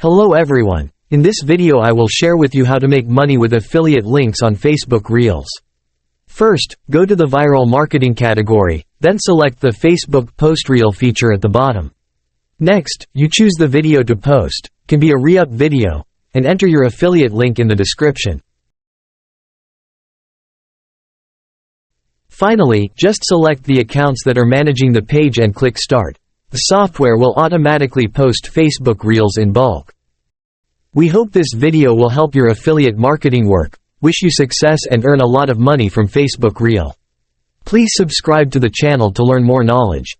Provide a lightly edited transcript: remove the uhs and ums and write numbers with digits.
Hello everyone. In this video I will share with you how to make money with affiliate links on Facebook Reels. First, go to the viral marketing category, then select the Facebook Post Reel feature at the bottom. Next, you choose the video to post, can be a re-up video, and enter your affiliate link in the description. Finally, just select the accounts that are managing the page and click Start. The software will automatically post Facebook Reels in bulk. We hope this video will help your affiliate marketing work. Wish you success and earn a lot of money from Facebook Reel. Please subscribe to the channel to learn more knowledge.